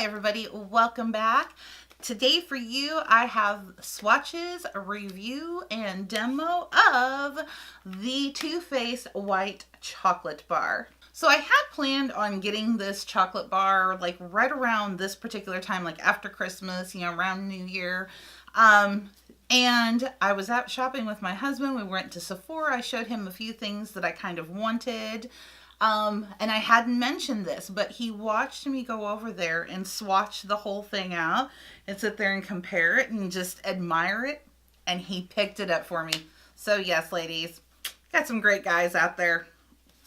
Hi everybody, welcome back. Today for you I have swatches, a review, and demo of the Too Faced white chocolate bar. So I had planned on getting this chocolate bar like right around this particular time, like after Christmas, around New Year. And I was out shopping with my husband. We went to Sephora. I showed him a few things that I kind of wanted. And I hadn't mentioned this, but he watched me go over there and swatch the whole thing out and sit there and compare it and just admire it. And he picked it up for me. So yes, ladies, got some great guys out there.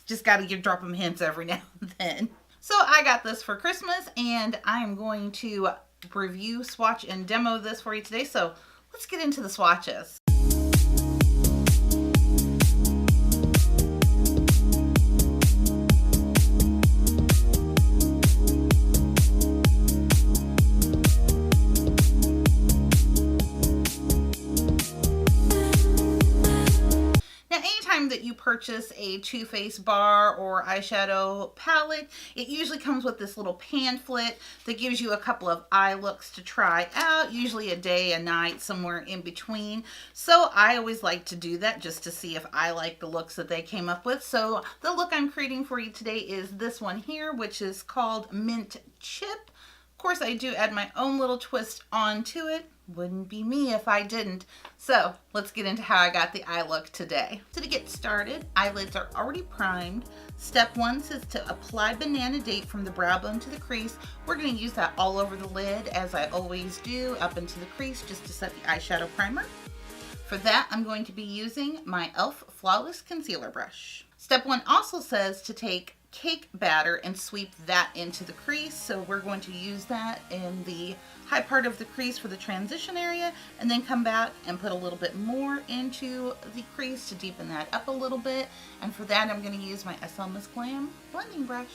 Just got to drop them hints every now and then. So I got this for Christmas and I'm going to review, swatch, and demo this for you today. So let's get into the swatches. That you purchase a Too Faced bar or eyeshadow palette, it usually comes with this little pamphlet that gives you a couple of eye looks to try out, usually a day, a night, somewhere in between. So I always like to do that just to see if I like the looks that they came up with. So the look I'm creating for you today is this one here, which is called Mint Chip. Of course, I do add my own little twist onto it. Wouldn't be me if I didn't. So let's get into how I got the eye look today. So to get started, eyelids are already primed. Step one says to apply banana date from the brow bone to the crease. We're going to use that all over the lid, as I always do, up into the crease just to set the eyeshadow primer. For that, I'm going to be using my e.l.f. Flawless Concealer Brush. Step one also says to take cake batter and sweep that into the crease. So we're going to use that in the high part of the crease for the transition area, and then come back and put a little bit more into the crease to deepen that up a little bit. And for that, I'm going to use my SL Miss Glam blending brush.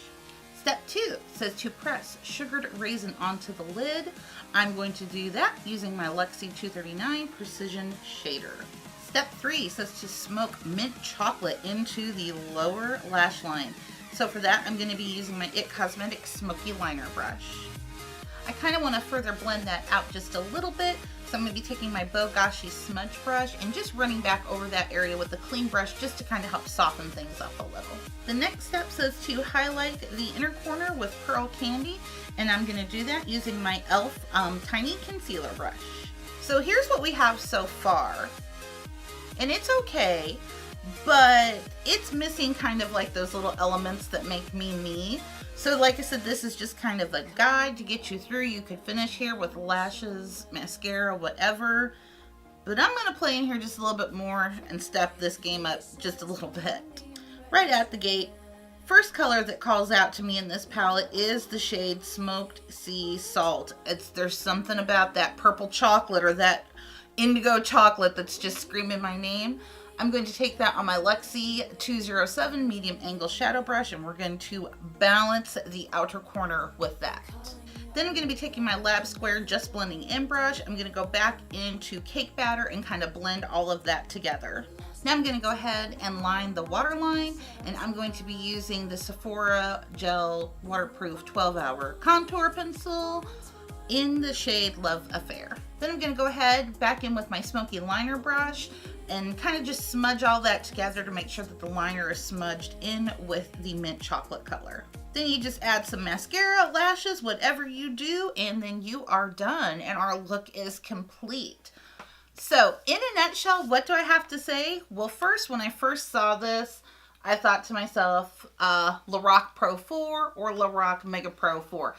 Step two says to press sugared raisin onto the lid. I'm going to do that using my Luxie 239 Precision Shader. Step three says to smoke mint chocolate into the lower lash line. So for that, I'm going to be using my IT Cosmetics Smoky Liner Brush. I kind of want to further blend that out just a little bit, so I'm going to be taking my Bogashi Smudge Brush and just running back over that area with a clean brush just to kind of help soften things up a little. The next step says to highlight the inner corner with Pearl Candy, and I'm going to do that using my e.l.f. Tiny Concealer Brush. So here's what we have so far, and it's okay, but it's missing kind of like those little elements that make me. So like I said, this is just kind of a guide to get you through. You could finish here with lashes, mascara, whatever. But I'm going to play in here just a little bit more and step this game up just a little bit. Right out the gate, first color that calls out to me in this palette is the shade Smoked Sea Salt. There's something about that purple chocolate or that indigo chocolate that's just screaming my name. I'm going to take that on my Luxie 207 medium angle shadow brush, and we're going to balance the outer corner with that. Then I'm going to be taking my Lab Square Just Blending In brush. I'm going to go back into cake batter and kind of blend all of that together. Now I'm going to go ahead and line the waterline, and I'm going to be using the Sephora Gel Waterproof 12-Hour Contour Pencil in the shade Love Affair. Then I'm going to go ahead back in with my Smoky Liner Brush and kind of just smudge all that together to make sure that the liner is smudged in with the mint chocolate color. Then you just add some mascara, lashes, whatever you do, and then you are done and our look is complete. So in a nutshell, what do I have to say? Well, first, when I first saw this, I thought to myself, Lorac Pro 4 or Lorac Mega Pro 4.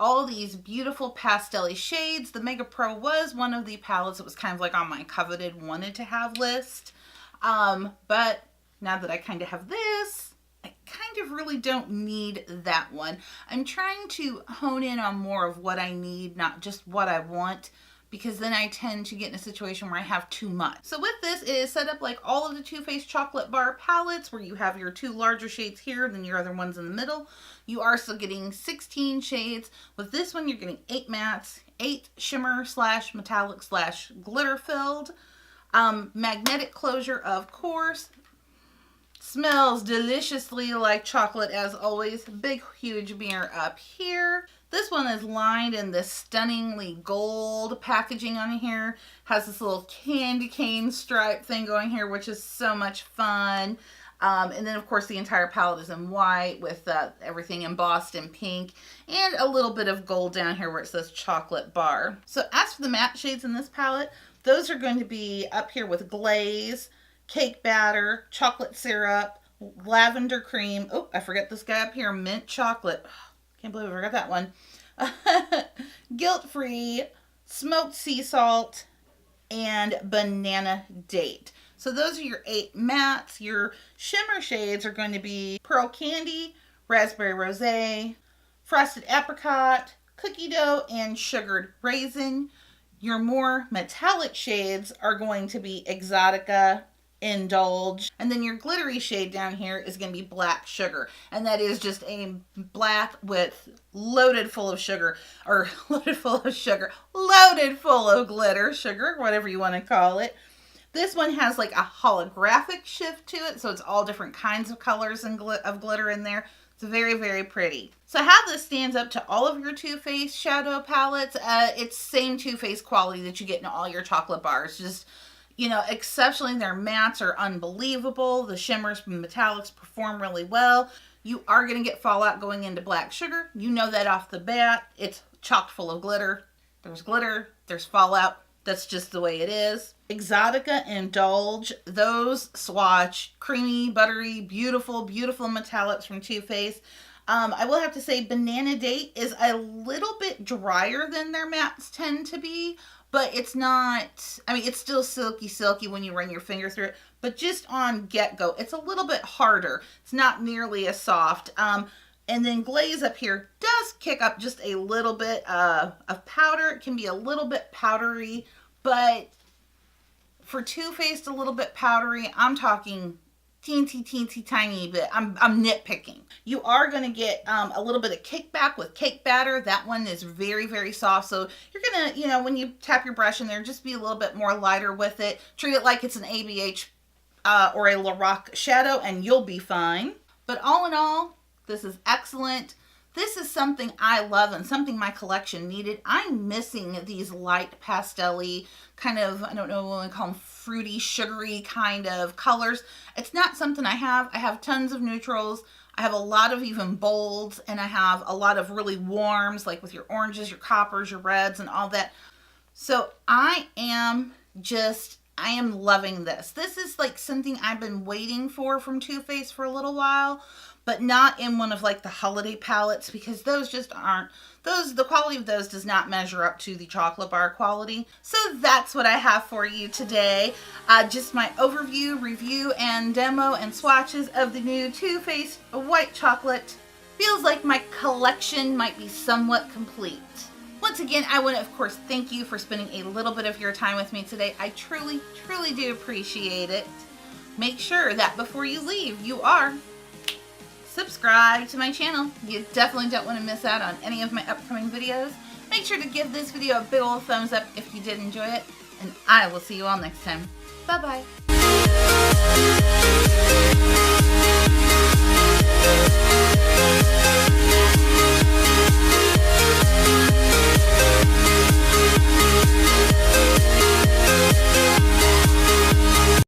All these beautiful pastel-y shades. The Mega Pro was one of the palettes that was kind of like on my coveted wanted to have list. But now that I kind of have this, I kind of really don't need that one. I'm trying to hone in on more of what I need, not just what I want, because then I tend to get in a situation where I have too much. So with this, it is set up like all of the Too Faced chocolate bar palettes, where you have your two larger shades here, then your other ones in the middle. You are still getting 16 shades. With this one, you're getting 8 mattes, 8 shimmer slash metallic slash glitter filled. Magnetic closure, of course. Smells deliciously like chocolate as always. Big, huge mirror up here. This one is lined in this stunningly gold packaging on here. Has this little candy cane stripe thing going here, which is so much fun. And then, of course, the entire palette is in white with everything embossed in pink and a little bit of gold down here where it says chocolate bar. So as for the matte shades in this palette, those are going to be up here with glaze, cake batter, chocolate syrup, lavender cream. Oh, I forgot this guy up here, mint chocolate. Can't believe I forgot that one. Guilt-free, smoked sea salt, and banana date. So those are your 8 mattes. Your shimmer shades are going to be pearl candy, raspberry rosé, frosted apricot, cookie dough, and sugared raisin. Your more metallic shades are going to be exotica, indulge, and then your glittery shade down here is going to be black sugar, and that is just a black with loaded full of sugar, or loaded full of glitter, sugar, whatever you want to call it. This one has like a holographic shift to it, so it's all different kinds of colors and of glitter in there. It's very, very pretty. So how this stands up to all of your Too Faced shadow palettes, it's same Too Faced quality that you get in all your chocolate bars. Just, you know, exceptionally, their mattes are unbelievable. The shimmers and metallics perform really well. You are going to get fallout going into black sugar. You know that off the bat. It's chock full of glitter. There's fallout. That's just the way it is. Exotica, indulge, those swatch, creamy, buttery, beautiful, beautiful metallics from Too Faced. I will have to say banana date is a little bit drier than their mattes tend to be. But it's not, I mean, it's still silky when you run your finger through it. But just on get-go, it's a little bit harder. It's not nearly as soft. And then glaze up here does kick up just a little bit of powder. It can be a little bit powdery. But for Too Faced, a little bit powdery, I'm talking teensy tiny bit. I'm nitpicking. You are going to get a little bit of kickback with cake batter. That one is very, very soft. So you're going to, you know, when you tap your brush in there, just be a little bit more lighter with it. Treat it like it's an ABH or a Lorac shadow and you'll be fine. But all in all, this is excellent. This is something I love and something my collection needed. I'm missing these light pastel-y kind of, I don't know what we call them, fruity, sugary kind of colors. It's not something I have. I have tons of neutrals. I have a lot of even bolds, and I have a lot of really warms, like with your oranges, your coppers, your reds, and all that. So I am loving this. This is like something I've been waiting for from Too Faced for a little while, but not in one of like the holiday palettes, because those just aren't, the quality of those does not measure up to the chocolate bar quality. So that's what I have for you today. Just my overview, review, and demo and swatches of the new Too Faced white chocolate. Feels like my collection might be somewhat complete. Once again, I want to, of course, thank you for spending a little bit of your time with me today. I truly, truly do appreciate it. Make sure that before you leave, you are subscribed to my channel. You definitely don't want to miss out on any of my upcoming videos. Make sure to give this video a big old thumbs up if you did enjoy it, and I will see you all next time. Bye-bye.